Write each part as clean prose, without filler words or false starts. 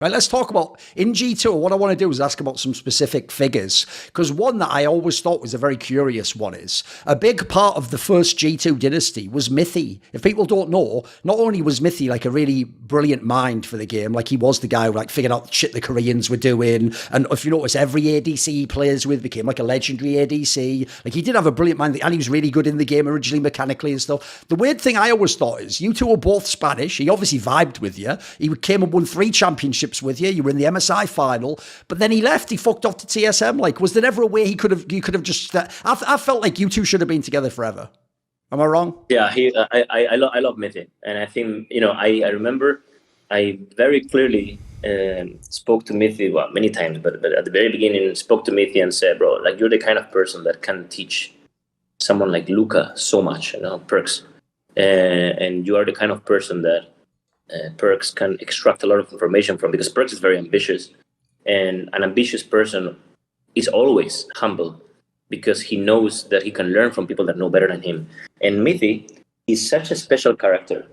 Right, let's talk about in G2. What I want to do is ask about some specific figures, because one that I always thought was a very curious one is a big part of the first G2 dynasty was Mithy. If people don't know, not only was Mithy like a really brilliant mind for the game, like he was the guy who like figured out the shit the Koreans were doing, and if you notice, every ADC he plays with became like a legendary ADC. Like he did have a brilliant mind, and he was really good in the game originally mechanically and stuff. The weird thing I always thought is you two were both Spanish. He obviously vibed with you. He came and won 3 championships with you were in the MSI final, but then he left. He fucked off to TSM. Like, was there ever a way you could have just I felt like you two should have been together forever. Am I wrong? Yeah, I love Mithy, and I think I remember I very clearly spoke to Mithy, well, many times, but at the very beginning spoke to Mithy and said, bro, like, you're the kind of person that can teach someone like Luca so much, Perks, and you are the kind of person that Perks can extract a lot of information from, because Perks is very ambitious, and an ambitious person is always humble because he knows that he can learn from people that know better than him. And Mithy is such a special character.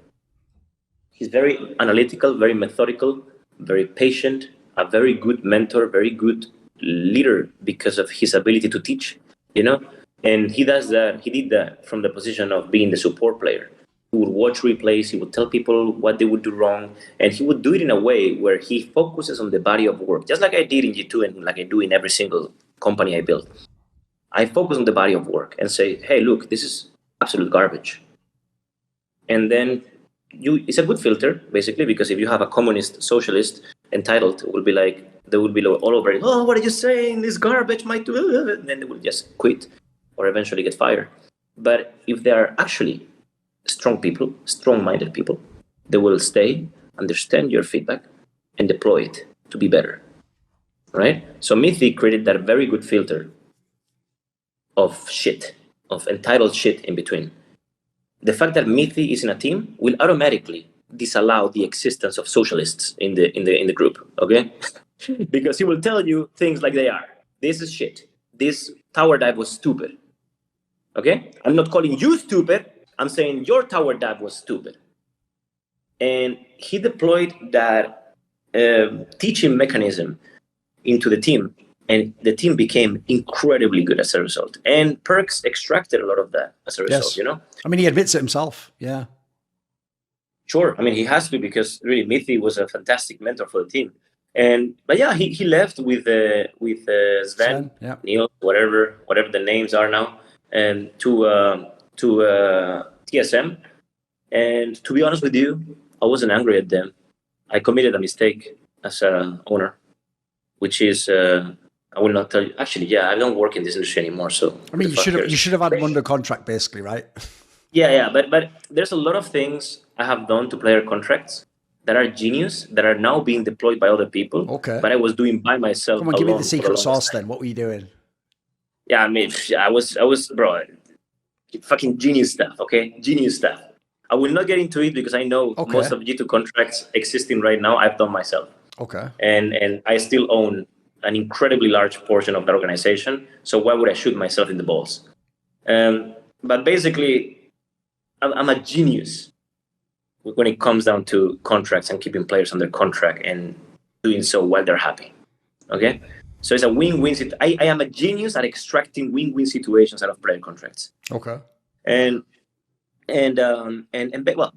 He's very analytical, very methodical, very patient, a very good mentor, very good leader because of his ability to teach, and he does that. He did that from the position of being the support player. He would watch replays, he would tell people what they would do wrong, and he would do it in a way where he focuses on the body of work, just like I did in G2 and like I do in every single company I build. I focus on the body of work and say, hey, look, this is absolute garbage. And then it's a good filter, basically, because if you have a communist, socialist, entitled, it will be like, they will be all over it. Oh, what are you saying? This garbage might do, and then they will just quit or eventually get fired. But if they are actually strong people, strong-minded people, they will stay, understand your feedback, and deploy it to be better, right? So Mithy created that very good filter of shit, of entitled shit in between. The fact that Mithy is in a team will automatically disallow the existence of socialists in the group, okay? Because he will tell you things like they are. This is shit. This tower dive was stupid, okay? I'm not calling you stupid. I'm saying your tower dive was stupid. And he deployed that teaching mechanism into the team, and the team became incredibly good as a result. And Perks extracted a lot of that as a result, I mean, he admits it himself, yeah. Sure, I mean, he has to, because really Mithy was a fantastic mentor for the team. But yeah, he left with Sven, yeah. Neil, whatever the names are now, and to TSM, and to be honest with you, I wasn't angry at them. I committed a mistake as an owner, which is I will not tell you. Actually, yeah, I don't work in this industry anymore. So I mean, you should have had him under contract, basically, right? Yeah, but there's a lot of things I have done to player contracts that are genius, that are now being deployed by other people. Okay. But I was doing by myself. Come on, give me the secret sauce then. What were you doing? Yeah, I mean, I was, bro, fucking genius stuff, okay? Genius stuff. I will not get into it because I know most of G2 contracts existing right now, I've done myself. Okay. And I still own an incredibly large portion of the organization. So why would I shoot myself in the balls? But basically, I'm a genius when it comes down to contracts and keeping players under contract and doing so while they're happy. Okay? So it's a win-win. I am a genius at extracting win-win situations out of player contracts. Okay. Well,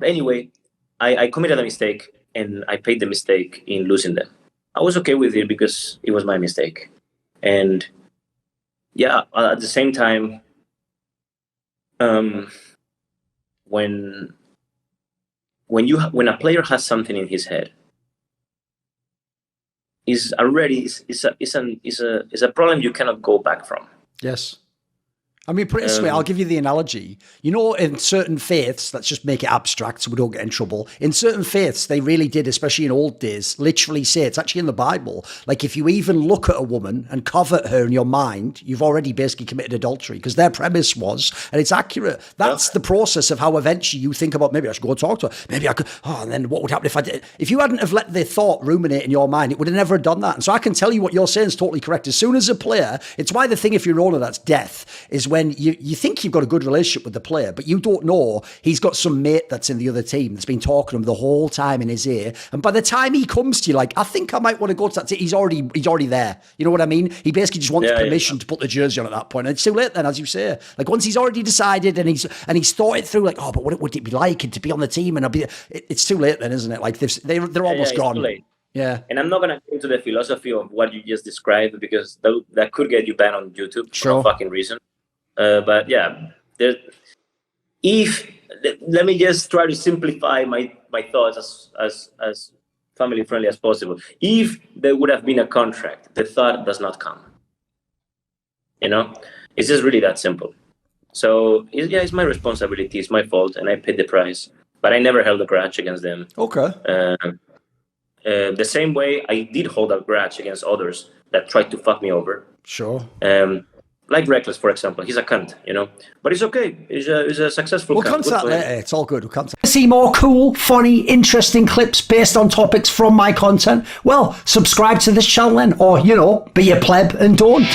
anyway, I committed a mistake and I paid the mistake in losing them. I was okay with it because it was my mistake. And yeah, at the same time, when a player has something in his head, is a problem you cannot go back from. Yes. I mean, put it this way, I'll give you the analogy. You know, in certain faiths, let's just make it abstract so we don't get in trouble. In certain faiths, they really did, especially in old days, literally say, it's actually in the Bible, like if you even look at a woman and covet her in your mind, you've already basically committed adultery, because their premise was, and it's accurate, that's the process of how eventually you think about, maybe I should go and talk to her, maybe I could, and then what would happen if I did? If you hadn't have let the thought ruminate in your mind, it would have never done that. And so I can tell you what you're saying is totally correct. As soon as a player, it's why the thing, if you're an owner, that's death, is where when you think you've got a good relationship with the player, but you don't know he's got some mate that's in the other team that's been talking to him the whole time in his ear. And by the time he comes to you, like, I think I might want to go to that team, he's already there. You know what I mean? He basically just wants permission to put the jersey on at that point. And it's too late then, as you say. Like, once he's already decided and he's thought it through, like, oh, but what would it be like to be on the team? And it's too late then, isn't it? Like, they're almost gone. Too late. Yeah. And I'm not going to go into the philosophy of what you just described, because that could get you banned on YouTube for no fucking reason. But yeah, let me just try to simplify my thoughts as family friendly as possible. If there would have been a contract, the thought does not come. It's just really that simple. So it's my responsibility, it's my fault, and I paid the price. But I never held a grudge against them. Okay. The same way I did hold a grudge against others that tried to fuck me over. Sure. Like Reckless, for example. He's a cunt, But it's okay. He's a successful cunt. We'll come to that later. It's all good. We'll come to that. See more cool, funny, interesting clips based on topics from my content? Well, subscribe to this channel then. Or, be a pleb and don't.